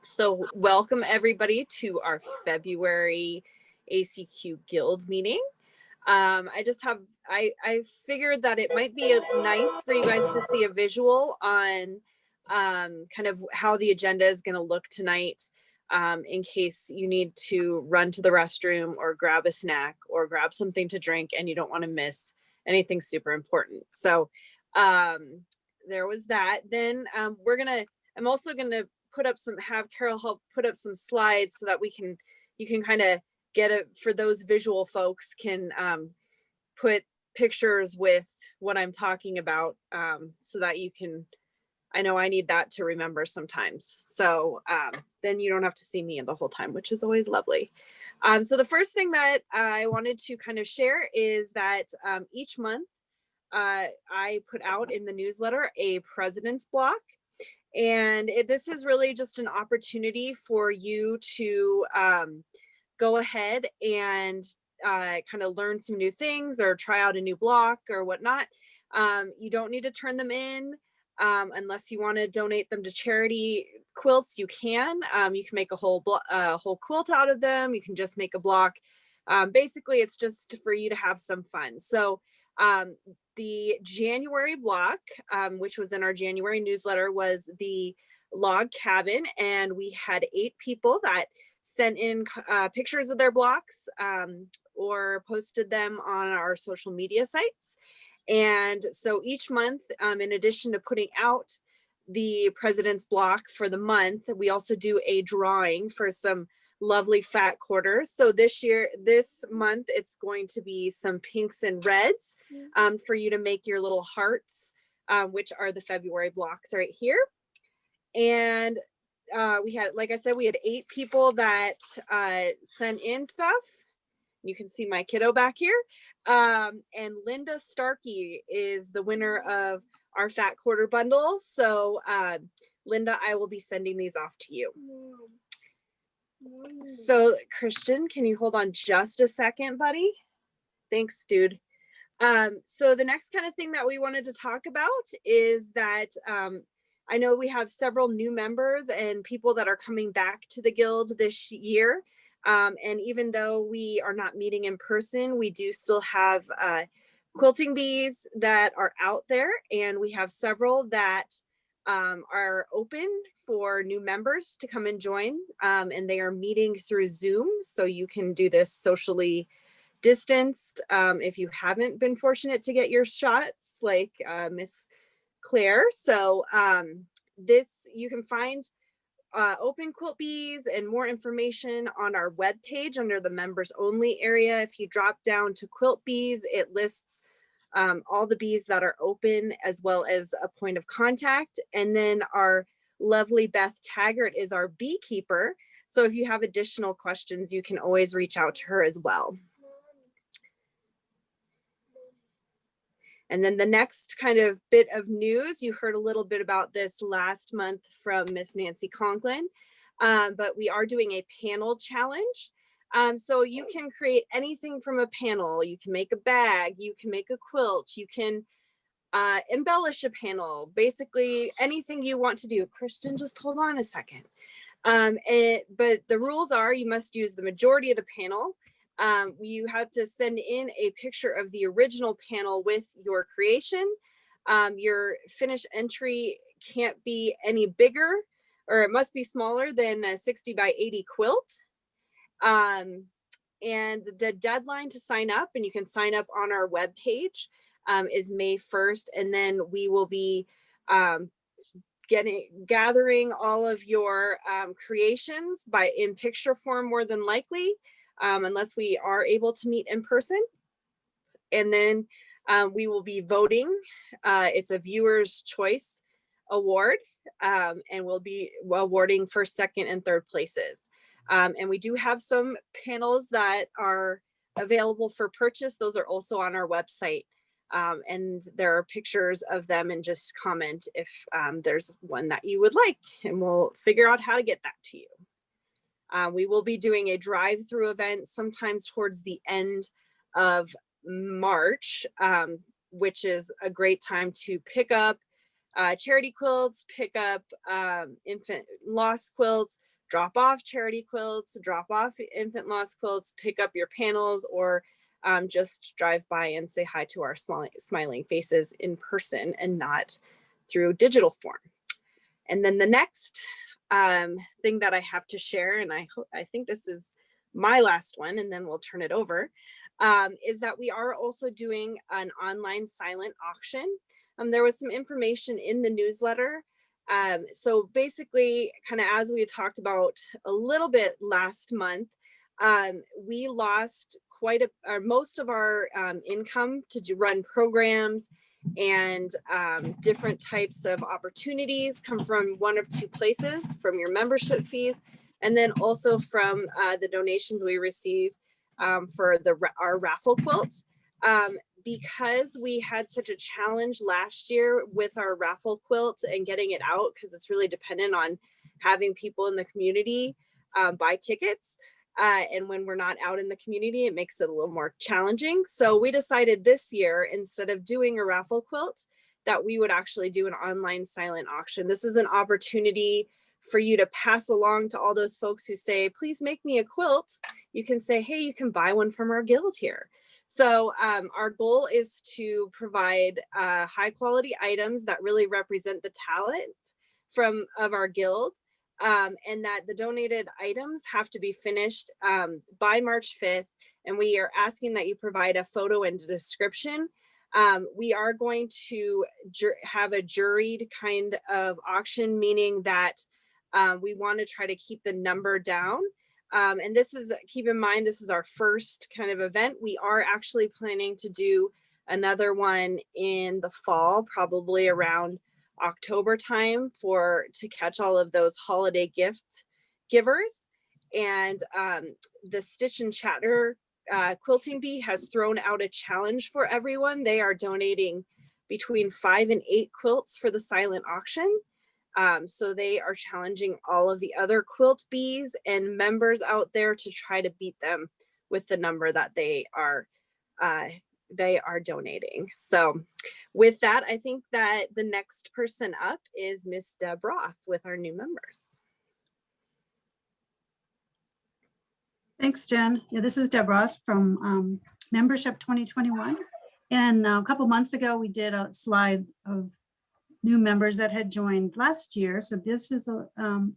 So welcome everybody to our February ACQ Guild meeting. I figured that it might be nice for you guys to see a visual on kind of how the agenda is going to look tonight, in case you need to run to the restroom or grab a snack or grab something to drink and you don't want to miss anything super important. So there was that. Then I'm also gonna have Carol help put up some slides so that you can kind of get it for those visual folks can put pictures with what I'm talking about, so that you can, I know I need that to remember sometimes. So then you don't have to see me the whole time, which is always lovely. So the first thing that I wanted to kind of share is that each month I put out in the newsletter a president's block. And this is really just an opportunity for you to go ahead and kind of learn some new things or try out a new block or whatnot. You don't need to turn them in unless you want to donate them to charity quilts. You can make a whole quilt out of them. You can just make a block. Basically, it's just for you to have some fun. So the January block, which was in our January newsletter, was the log cabin, and we had 8 people that sent in pictures of their blocks or posted them on our social media sites. And so each month, in addition to putting out the president's block for the month, we also do a drawing for some lovely fat quarters. So this month, it's going to be some pinks and reds for you to make your little hearts, which are the February blocks right here. And we had, like I said, we had 8 people that sent in stuff. You can see my kiddo back here. And Linda Starkey is the winner of our fat quarter bundle. So Linda, I will be sending these off to you. So Christian, can you hold on just a second, buddy? Thanks, dude. So the next kind of thing that we wanted to talk about is that I know we have several new members and people that are coming back to the Guild this year. And even though we are not meeting in person, we do still have quilting bees that are out there, and we have several that are open for new members to come and join, and they are meeting through Zoom, so you can do this socially distanced if you haven't been fortunate to get your shots like Miss Claire. So you can find open quilt bees and more information on our webpage under the members only area. If you drop down to quilt bees, it lists all the bees that are open, as well as a point of contact. And then our lovely Beth Taggart is our beekeeper. So if you have additional questions, you can always reach out to her as well. And then the next kind of bit of news, you heard a little bit about this last month from Miss Nancy Conklin, but we are doing a panel challenge. So you can create anything from a panel. You can make a bag, you can make a quilt, you can embellish a panel, basically anything you want to do. Christian, just hold on a second. But the rules are you must use the majority of the panel. You have to send in a picture of the original panel with your creation. Your finished entry can't be any bigger, or it must be smaller than a 60 by 80 quilt. And the deadline to sign up, and you can sign up on our webpage, is May 1st. And then we will be gathering all of your creations in picture form, more than likely, unless we are able to meet in person. And then we will be voting. It's a viewer's choice award, and we'll be awarding first, second, and third places. And we do have some panels that are available for purchase. Those are also on our website. And there are pictures of them, and just comment if there's one that you would like, and we'll figure out how to get that to you. We will be doing a drive-through event sometimes towards the end of March, which is a great time to pick up charity quilts, pick up infant lost quilts, drop off charity quilts, drop off infant lost quilts, pick up your panels, or just drive by and say hi to our smiling faces in person and not through digital form. And then the next thing that I have to share, and I think this is my last one, and then we'll turn it over, is that we are also doing an online silent auction. There was some information in the newsletter. So basically, kind of as we had talked about a little bit last month, we lost most of our income to run programs, and different types of opportunities come from one of two places: from your membership fees, and then also from the donations we receive for our raffle quilt. Because we had such a challenge last year with our raffle quilt and getting it out, because it's really dependent on having people in the community buy tickets. And when we're not out in the community, it makes it a little more challenging. So we decided this year, instead of doing a raffle quilt, that we would actually do an online silent auction. This is an opportunity for you to pass along to all those folks who say, please make me a quilt. You can say, hey, you can buy one from our guild here. So our goal is to provide high quality items that really represent the talent of our guild. And that the donated items have to be finished by March 5th. And we are asking that you provide a photo and a description. We are going to have a juried kind of auction, meaning that we want to try to keep the number down. And this is, keep in mind, this is our first kind of event. We are actually planning to do another one in the fall, probably around October time, to catch all of those holiday gift givers. And the Stitch and Chatter Quilting Bee has thrown out a challenge for everyone. They are donating between 5 and 8 quilts for the silent auction. So they are challenging all of the other quilt bees and members out there to try to beat them with the number that they are donating. So with that, I think that the next person up is Miss Deb Roth with our new members. Thanks, Jen. Yeah, this is Deb Roth from Membership 2021. And a couple months ago, we did a slide of new members that had joined last year. So this is the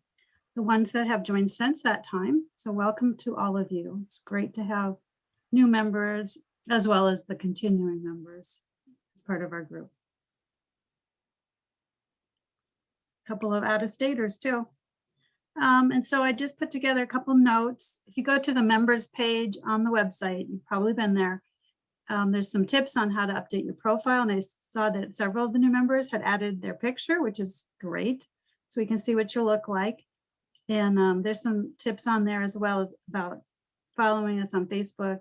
ones that have joined since that time. So welcome to all of you. It's great to have new members as well as the continuing members as part of our group. A couple of out-of-staters too. And so I just put together a couple notes. If you go to the members page on the website, you've probably been there. There's some tips on how to update your profile. And I saw that several of the new members had added their picture, which is great. So we can see what you look like. And there's some tips on there as well as about following us on Facebook,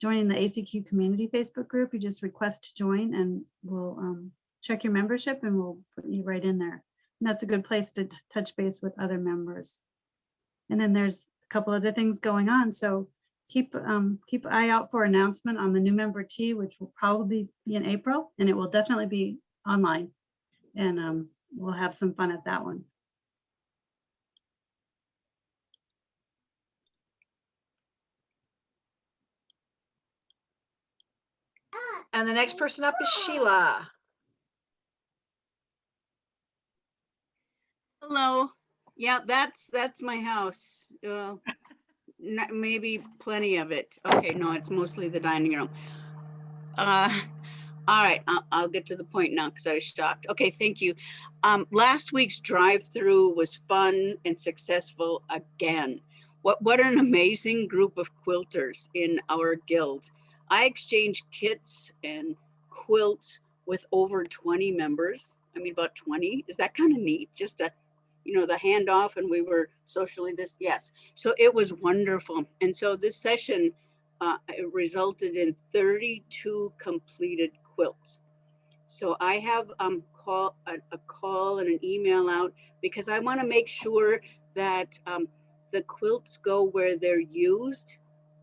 joining the ACQ community Facebook group. You just request to join and we'll check your membership and we'll put you right in there. And that's a good place to touch base with other members. And then there's a couple other things going on. So keep an eye out for an announcement on the new member tea, which will probably be in April, and it will definitely be online. And we'll have some fun at that one. And the next person up is Sheila. Hello. Yeah, that's my house. Maybe plenty of it. Okay, no, it's mostly the dining room. All right, I'll get to the point now because I was shocked. Okay, thank you. Last week's drive-through was fun and successful again. What an amazing group of quilters in our guild. I exchanged kits and quilts with over 20 members. I mean, about 20. Is that kind of neat? Just a, the handoff, and we were socially distanced. Yes. So it was wonderful. And so this session it resulted in 32 completed quilts. So I have a call and an email out because I want to make sure that the quilts go where they're used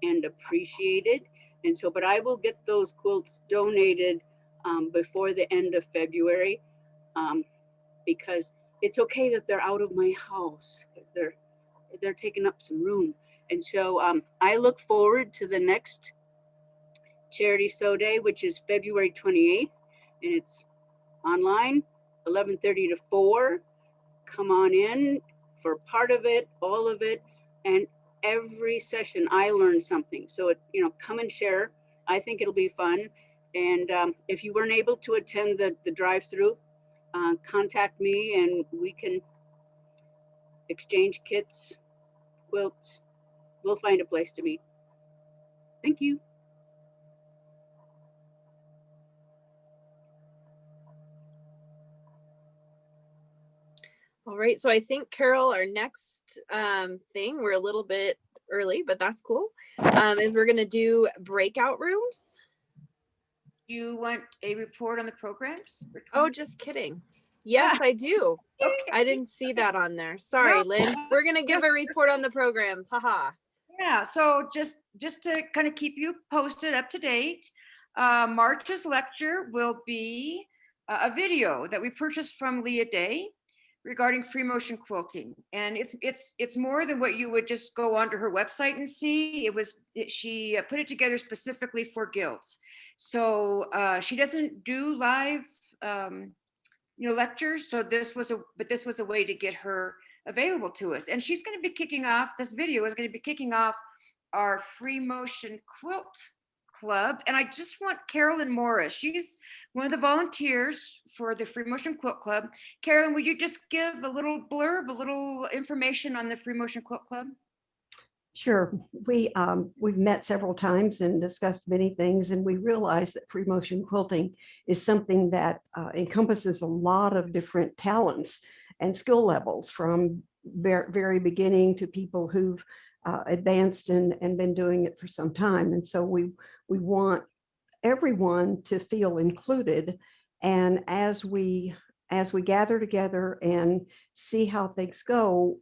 and appreciated. And so, but I will get those quilts donated before the end of February because it's okay that they're out of my house because they're taking up some room. And so I look forward to the next Charity Sew Day, which is February 28th, and it's online, 11:30 to 4. Come on in for part of it, all of it, and every session I learn something. So come and share. I think it'll be fun. And if you weren't able to attend the drive-through, contact me and we can exchange kits, quilts. We'll find a place to meet. Thank you. All right, so I think Carol, our next thing, we're a little bit early, but that's cool, is we're gonna do breakout rooms. You want a report on the programs? Oh, just kidding. Yes, I do. Okay. I didn't see that on there. Sorry, Lynn. We're gonna give a report on the programs. Haha. Yeah, so just to kind of keep you posted, up to date, March's lecture will be a video that we purchased from Leah Day regarding free motion quilting, and it's more than what you would just go onto her website and see. She put it together specifically for guilds, so she doesn't do live lectures. So this was a way to get her available to us, and she's going to be kicking off. This video is going to be kicking off our free motion quilt club. And I just want Carolyn Morris. She's one of the volunteers for the Free Motion Quilt Club. Carolyn, would you just give a little blurb, a little information on the Free Motion Quilt Club? Sure. We've met several times and discussed many things, and we realized that free motion quilting is something that encompasses a lot of different talents and skill levels, from very beginning to people who've advanced and been doing it for some time. And so we want everyone to feel included. And as we gather together and see how things go,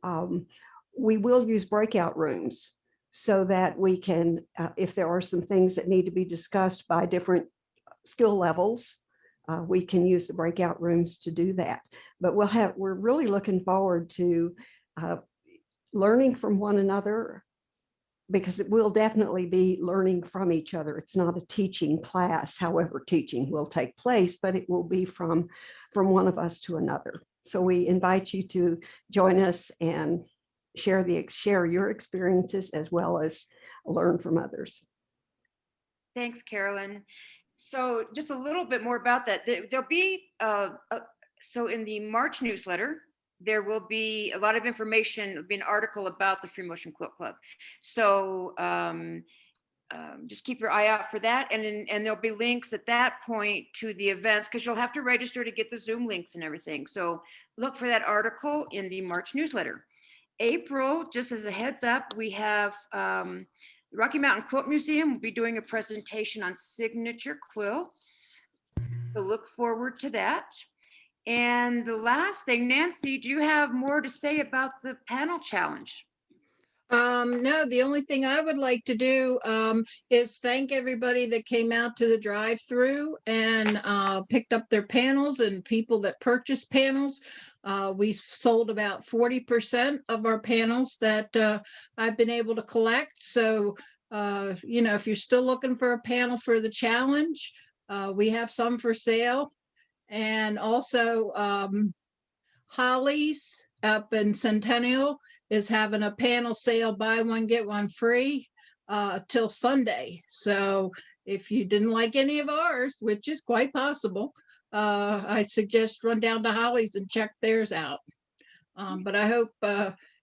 we will use breakout rooms so that we can, if there are some things that need to be discussed by different skill levels, we can use the breakout rooms to do that. But we're really looking forward to learning from one another, because it will definitely be learning from each other. It's not a teaching class, however teaching will take place, but it will be from one of us to another. So we invite you to join us and share your experiences as well as learn from others. Thanks, Carolyn. So just a little bit more about that. There'll be, so in the March newsletter, there will be a lot of information. There'll be an article about the Free Motion Quilt Club. So just keep your eye out for that. And there'll be links at that point to the events, because you'll have to register to get the Zoom links and everything. So look for that article in the March newsletter. April, just as a heads up, we have the Rocky Mountain Quilt Museum will be doing a presentation on signature quilts. So look forward to that. And the last thing, Nancy, do you have more to say about the panel challenge? No, the only thing I would like to do is thank everybody that came out to the drive-through and picked up their panels, and people that purchased panels. We sold about 40% of our panels that I've been able to collect. So, if you're still looking for a panel for the challenge, we have some for sale. And also Holly's up in Centennial is having a panel sale, buy one, get one free till Sunday. So if you didn't like any of ours, which is quite possible, I suggest run down to Holly's and check theirs out. But I hope,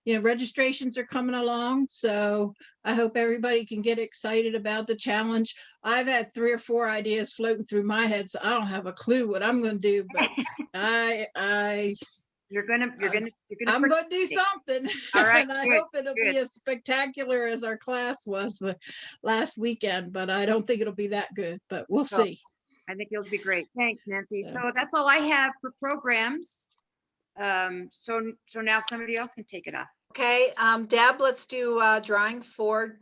registrations are coming along. So I hope everybody can get excited about the challenge. I've had 3 or 4 ideas floating through my head, so I don't have a clue what I'm going to do, but You're gonna I'm going to do something. All right, And I good, hope it'll be as spectacular as our class was the last weekend, but I don't think it'll be that good, but we'll see. I think it'll be great. Thanks, Nancy. So- So that's all I have for programs. So now somebody else can take it off. Okay, Deb, let's do drawing for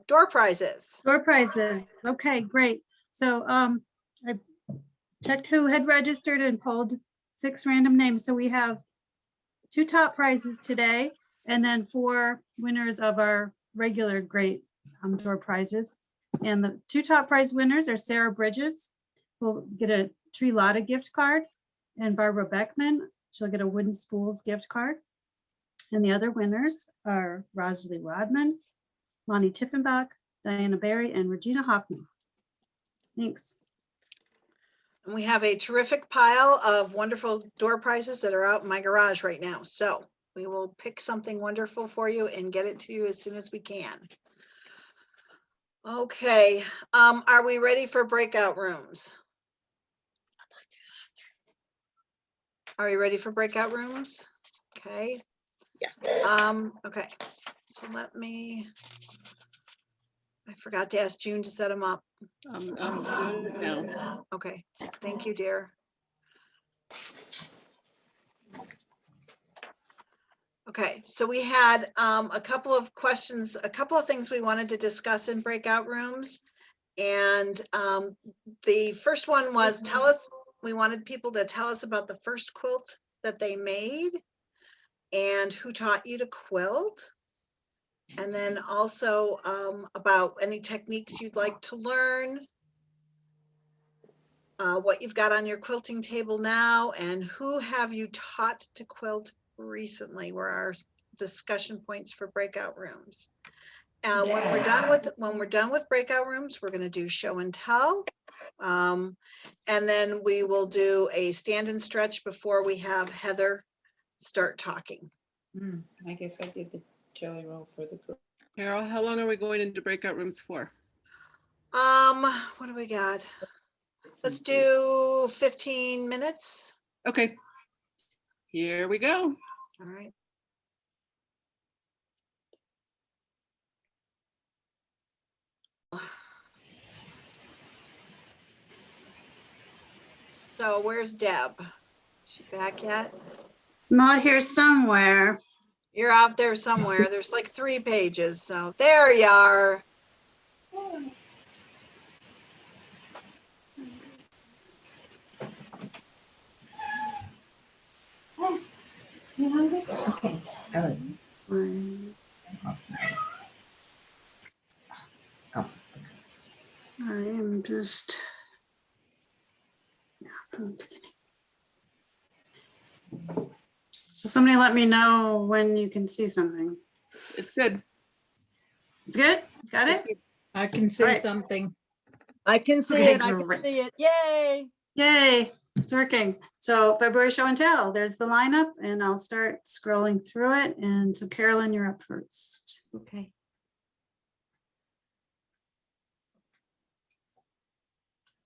door prizes. Door prizes. Okay, great. So I checked who had registered and pulled 6 random names. So we have 2 top prizes today. And then 4 winners of our regular great door prizes. And the 2 top prize winners are Sarah Bridges, who'll get a Tree Lotta gift card, and Barbara Beckman, she'll get a Wooden Spools gift card. And the other winners are Rosalie Rodman, Lonnie Tiffenbach, Diana Berry, and Regina Hoffman. Thanks. And we have a terrific pile of wonderful door prizes that are out in my garage right now. So we will pick something wonderful for you and get it to you as soon as we can. Okay, are we ready for breakout rooms? Are we ready for breakout rooms? Okay. Yes. Okay, so I forgot to ask June to set them up. I'm good now. Okay, thank you, dear. Okay, so we had a couple of questions, a couple of things we wanted to discuss in breakout rooms. And the first one was we wanted people to tell us about the first quilt that they made and who taught you to quilt. And then also about any techniques you'd like to learn, what you've got on your quilting table now, and who have you taught to quilt recently were our discussion points for breakout rooms. When we're done with breakout rooms, we're going to do show and tell. And then we will do a stand and stretch before we have Heather start talking. I guess I did the jelly roll for the group. Carol, how long are we going into breakout rooms for? What do we got? Let's do 15 minutes. Okay, here we go. All right. So where's Deb? Is she back yet? I'm out here somewhere. You're out there somewhere. There's like 3 pages. So there you are. You hungry? Okay. All right. Oh. I am just. Yeah, from the beginning. So somebody let me know when you can see something. It's good. It's good? Got it? I can see Right. something. I can see Okay, it. I can great. see it. Yay. Yay, it's working. So February show and tell, there's the lineup and I'll start scrolling through it. And so Carolyn, you're up first. Okay.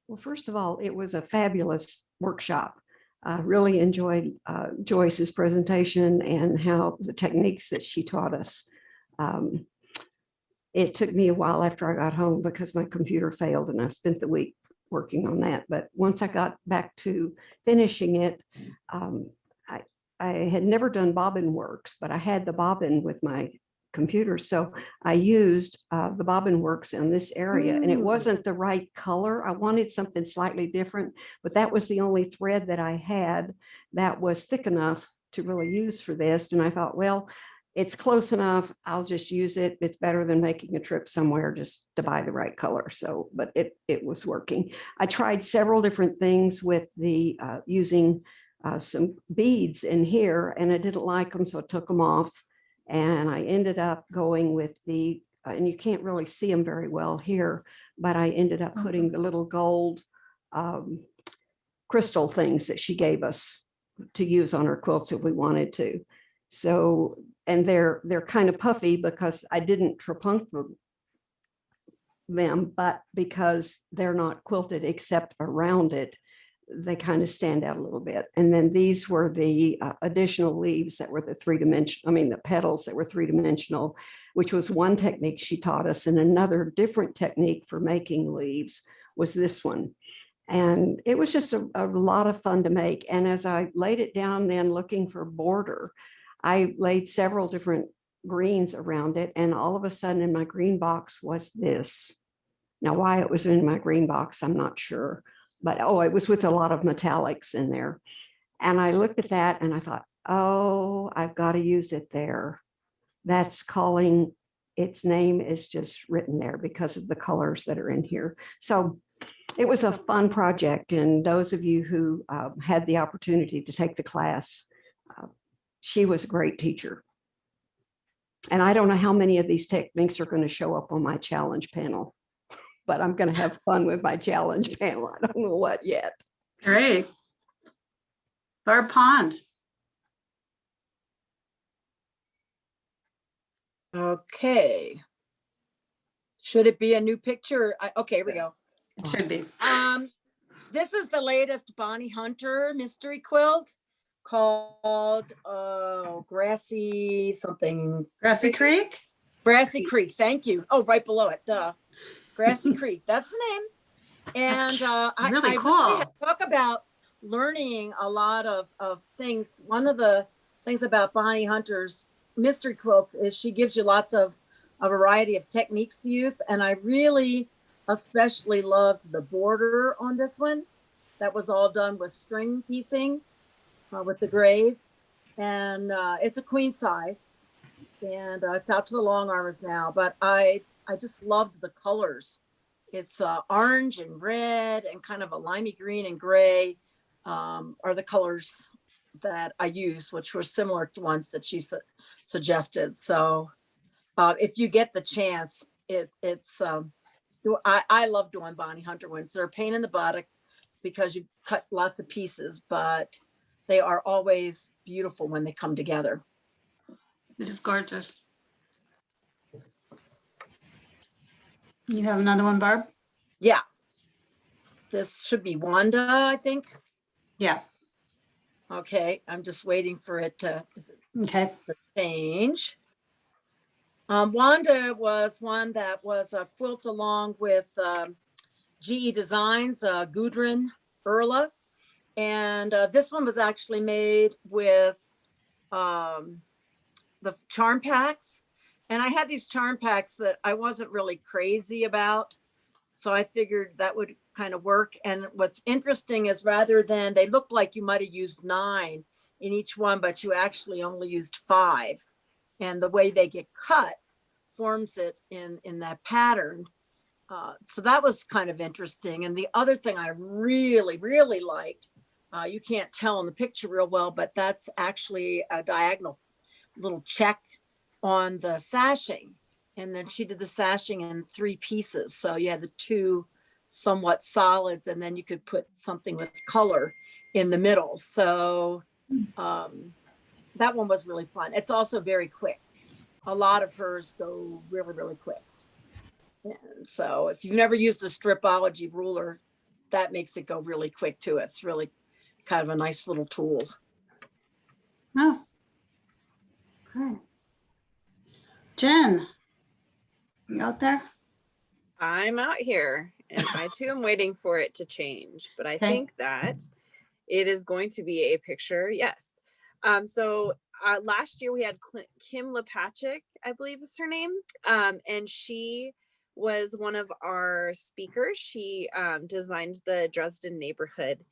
Well, first of all, it was a fabulous workshop. I really enjoyed Joyce's presentation and how the techniques that she taught us. It took me a while after I got home because my computer failed and I spent the week working on that. But once I got back to finishing it, I had never done bobbin works, but I had the bobbin with my computer. So I used the bobbin works in this area and it wasn't the right color. I wanted something slightly different, but that was the only thread that I had that was thick enough to really use for this. And I thought, well, it's close enough. I'll just use it. It's better than making a trip somewhere just to buy the right color. So, but it was working. I tried several different things with the using some beads in here and I didn't like them. So I took them off and I ended up going with the, and you can't really see them very well here, but I ended up putting the little gold crystal things that she gave us to use on our quilts if we wanted to. So, and they're kind of puffy because I didn't trapunk them, but because they're not quilted except around it, they kind of stand out a little bit. And then these were the additional leaves that were the 3-dimensional, I mean, the petals that were 3-dimensional, which was one technique she taught us. And another different technique for making leaves was this one. And it was just a lot of fun to make. And as I laid it down then looking for border, I laid several different greens around it. And all of a sudden in my green box was this. Now, why it was in my green box, I'm not sure. But oh, it was with a lot of metallics in there. And I looked at that and I thought, oh, I've got to use it there. that's calling, its name is just written there because of the colors that are in here. So it was a fun project, and those of you who had the opportunity to take the class, she was a great teacher. And I don't know how many of these techniques are going to show up on my challenge panel, but I'm going to have fun with my challenge panel. I don't know what yet. Great. Barb Pond. Okay. Should it be a new picture? Okay, here we go. It should be. This is the latest Bonnie Hunter mystery quilt called Grassy something. Grassy Creek? Grassy Creek, thank you. Oh, right below it, duh. Grassy Creek, that's the name. And That's really I cool. talk about learning a lot of things. One of the things about Bonnie Hunter's mystery quilts is she gives you lots of a variety of techniques to use. And I really especially loved the border on this one. That was all done with string piecing with the grays. And it's a queen size. And it's out to the long armors now. But I just loved the colors. It's orange and red and kind of a limey green and gray are the colors that I used, which were similar to ones that she suggested. So if you get the chance, it's I love doing Bonnie Hunter ones. They're a pain in the butt because you cut lots of pieces, but they are always beautiful when they come together. It is gorgeous. You have another one, Barb? Yeah. This should be Wanda, I think. Yeah. Okay, I'm just waiting for it to Okay. change. Wanda was one that was a quilt along with GE Designs, Gudrun Erla. And this one was actually made with the charm packs. And I had these charm packs that I wasn't really crazy about. So I figured that would kind of work. And what's interesting is rather than, they looked like you might have used 9 in each one, but you actually only used 5. And the way they get cut forms it in that pattern. So that was kind of interesting. And the other thing I really, really liked, you can't tell in the picture real well, but that's actually a diagonal little check on the sashing. And then she did the sashing in 3 pieces. So you had the 2 somewhat solids, and then you could put something with color in the middle. So that one was really fun. It's also very quick. A lot of hers go really, really quick. And so if you've never used a stripology ruler, that makes it go really quick too. It's really kind of a nice little tool. Oh. Okay. Jen, you out there? I'm out here and I too am waiting for it to change, but I Okay. think that it is going to be a picture. Yes. So last year we had Kim Lepachik, I believe is her name. And she was one of our speakers. She designed the Dresden neighborhood,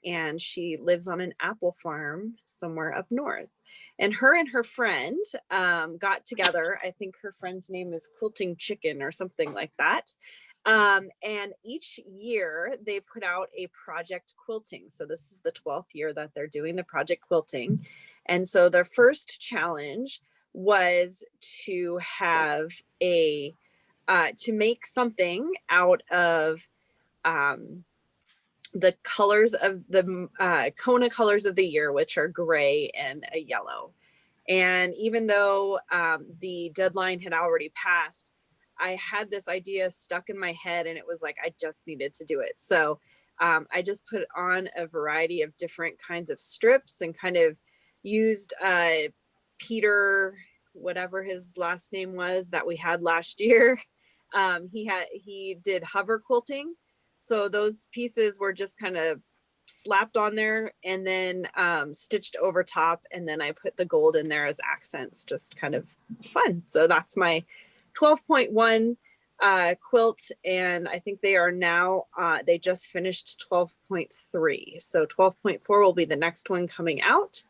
and she lives on an apple farm somewhere up north. And her friend got together. I think her friend's name is Quilting Chicken or something like that. And each year they put out a project quilting. So this is the 12th year that they're doing the project quilting. And so their first challenge was to have a, to make something out of the colors of the Kona colors of the year, which are gray and a yellow. And even though the deadline had already passed, I had this idea stuck in my head, and it was like, I just needed to do it. So I just put on a variety of different kinds of strips and kind of used Peter, whatever his last name was that we had last year. He did hover quilting. So those pieces were just kind of slapped on there and then stitched over top. And then I put the gold in there as accents, just kind of fun. So that's my 12.1 quilt. And I think they are now, they just finished 12.3. So 12.4 will be the next one coming out.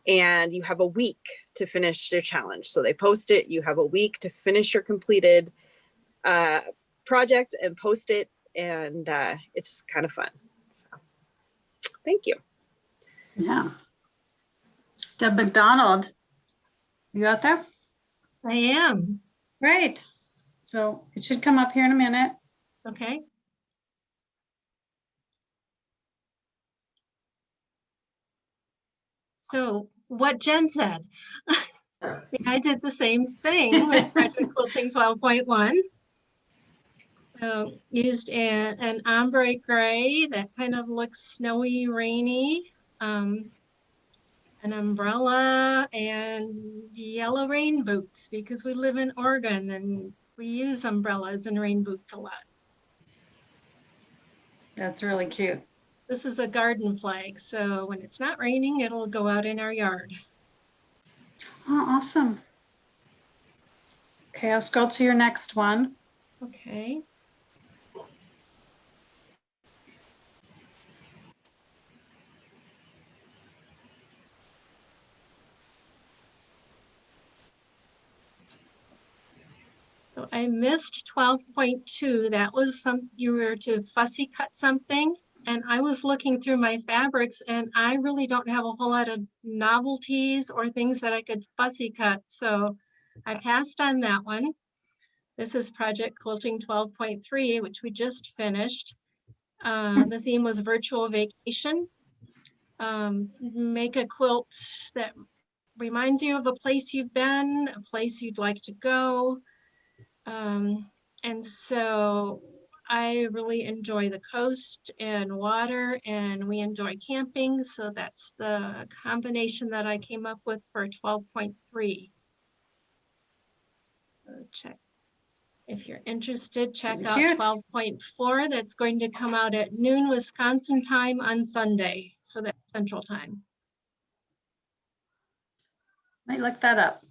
and you have a week to finish your challenge. So they post it, you have a week to finish your completed project and post it, and it's kind of fun. So thank you. Yeah. Deb McDonald, you out there? I am. Great. So it should come up here in a minute. Okay. So what Jen said, I did the same thing with Project Quilting 12.1. Used an ombre gray that kind of looks snowy, rainy, an umbrella, and yellow rain boots, because we live in Oregon and we use umbrellas and rain boots a lot. That's really cute. This is a garden flag, so when it's not raining, it'll go out in our yard. Oh, awesome. Okay, I'll scroll to your next one. Okay. So I missed 12.2. That was you were to fussy cut something. And I was looking through my fabrics and I really don't have a whole lot of novelties or things that I could fussy cut. So I passed on that one. This is Project Quilting 12.3, which we just finished. The theme was virtual vacation. Make a quilt that reminds you of a place you've been, a place you'd like to go. And so I really enjoy the coast and water, and we enjoy camping. So that's the combination that I came up with for 12.3. So check. If you're interested, check out 12.4. That's going to come out at noon Wisconsin time on Sunday. So that's Central Time. Might look that up.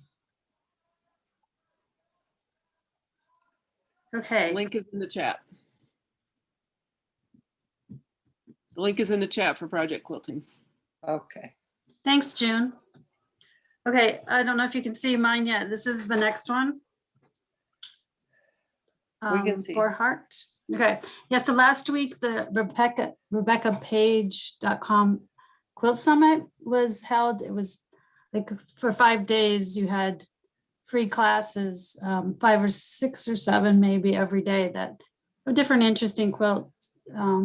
Okay. Link is in the chat. The link is in the chat for Project Quilting. Okay. Thanks, June. Okay, I don't know if you can see mine yet. This is the next one. We can see. For heart. Okay. Yeah, so last week the RebeccaPage.com Quilt Summit was held. It was like for 5 days you had free classes, 5 or 6 or 7 maybe every day that were different interesting quilt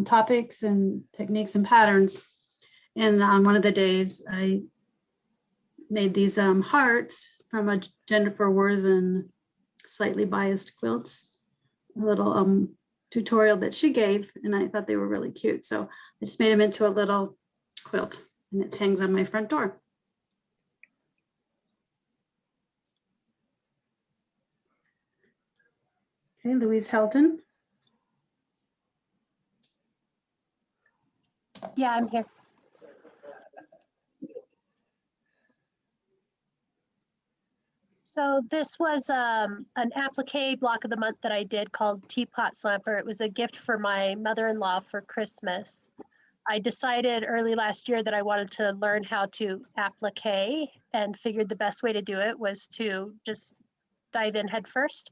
topics and techniques and patterns. And on one of the days I made these hearts from a Jennifer Worthen Slightly Biased Quilts, a little tutorial that she gave, and I thought they were really cute. So I just made them into a little quilt and it hangs on my front door. Okay, Louise Helton. Yeah, I'm here. So this was an applique block of the month that I did called Teapot Slamper. It was a gift for my mother-in-law for Christmas. I decided early last year that I wanted to learn how to applique and figured the best way to do it was to just dive in head first.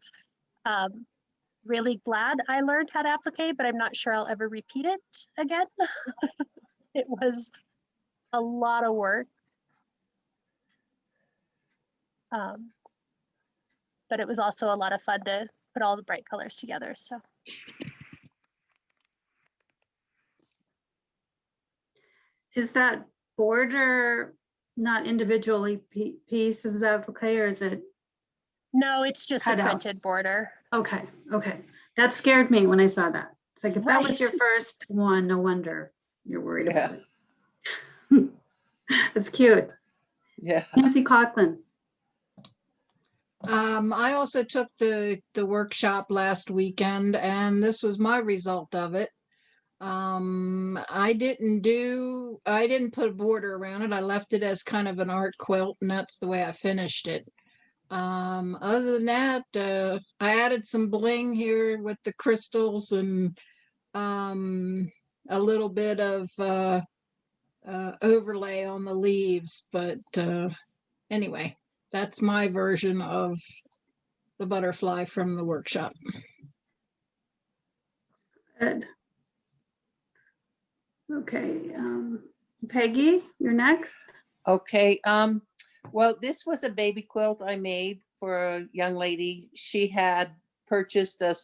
Really glad I learned how to applique, but I'm not sure I'll ever repeat it again. It was a lot of work. But it was also a lot of fun to put all the bright colors together. So. Is that border not individually pieces of applique, or is it? No, it's just a cut out? printed border. Okay, okay. That scared me when I saw that. It's like, if that was your first one, no wonder you're worried about it. It's cute. Yeah. Nancy Coughlin. I also took the workshop last weekend, and this was my result of it. I didn't put a border around it. I left it as kind of an art quilt, and that's the way I finished it. Other than that, I added some bling here with the crystals and a little bit of overlay on the leaves, but anyway, that's my version of the butterfly from the workshop. Good. Okay, Peggy, you're next. Okay, well, this was a baby quilt I made for a young lady. She had purchased a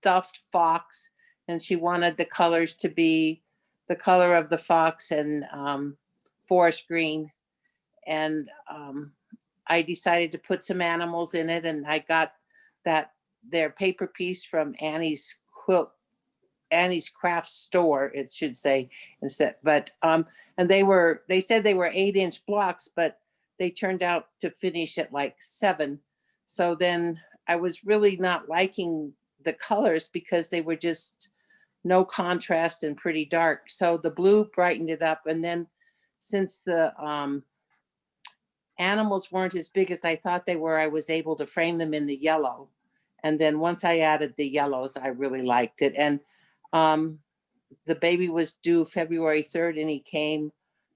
stuffed fox and she wanted the colors to be the color of the fox and forest green. And I decided to put some animals in it, and I got their paper piece from Annie's craft store, it should say instead, but and they said they were 8-inch blocks, but they turned out to finish at like 7. So then I was really not liking the colors because they were just no contrast and pretty dark. So the blue brightened it up, and then since the animals weren't as big as I thought they were, I was able to frame them in the yellow. And then once I added the yellows, I really liked it. And the baby was due February 3rd, and he came,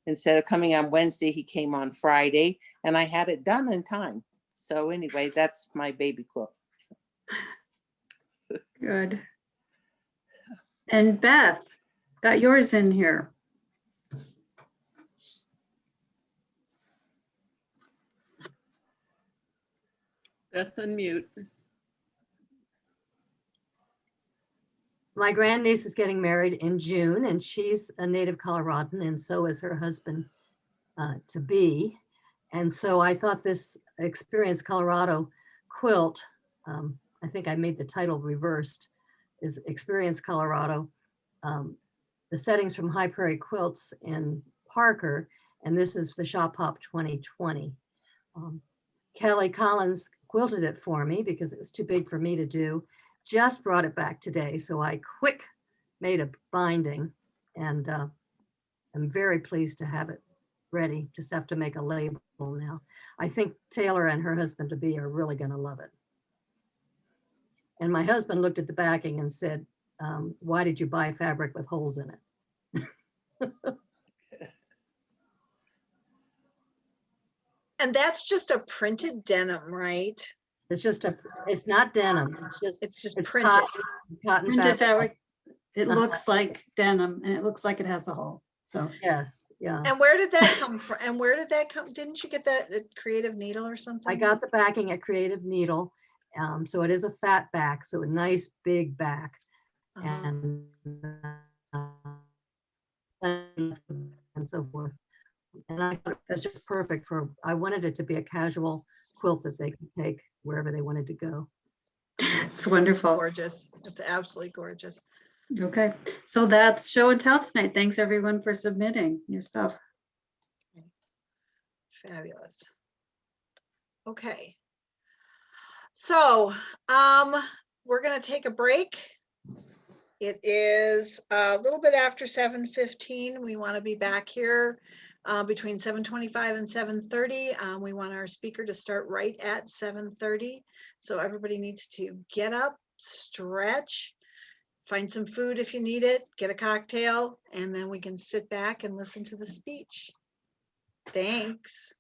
instead of coming on Wednesday, he came on Friday, and I had it done in time. So anyway, that's my baby quilt. Good. And Beth, got yours in here. Beth, unmute. My grandniece is getting married in June, and she's a native Coloradan, and so is her husband to be. And so I thought this Experience Colorado quilt, I think I made the title reversed, is Experience Colorado. The settings from High Prairie Quilts in Parker, and this is the Shop Hop 2020. Kelly Collins quilted it for me because it was too big for me to do. Just brought it back today, so I quick made a binding, and I'm very pleased to have it ready. Just have to make a label now. I think Taylor and her husband to be are really going to love it. And my husband looked at the backing and said, why did you buy fabric with holes in it? And that's just a printed denim, right? It's not denim. It's just printed. Cotton Printed fabric. It Uh-huh. looks like denim, and it looks like it has a hole. So yes, yeah. And where did that come from? And where did that come? Didn't you get that at Creative Needle or something? I got the backing at Creative Needle. So it is a fat back, so a nice big back. And so forth. And I thought it was just perfect I wanted it to be a casual quilt that they could take wherever they wanted to go. it's wonderful. It's gorgeous. It's absolutely gorgeous. Okay, so that's show and tell tonight. Thanks everyone for submitting your stuff. Fabulous. Okay. So we're going to take a break. It is a little bit after 7:15. We want to be back here between 7:25 and 7:30. We want our speaker to start right at 7:30. So everybody needs to get up, stretch, find some food if you need it, get a cocktail, and then we can sit back and listen to the speech. Thanks.